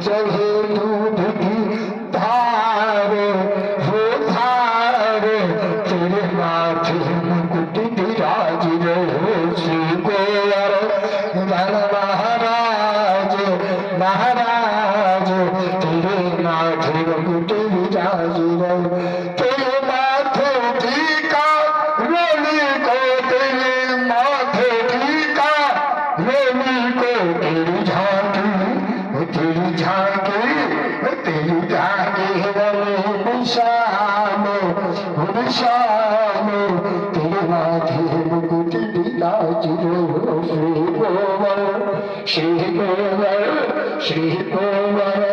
चढ़े दूध की धार वो धार तेरे माथे मुकुट विराज रहे श्री कुंवर महाराज महाराज तेरे माथे मुकुट विराज रहे तेरे माथे टीका रोली को तेरे माथे टीका रोली को तेरी झांकी तेरी झांकी तेरी झांकी निशान निशान तेरे माथे मुकुट विराज रहे श्री कुंवर श्री कुंवर श्री कुंवर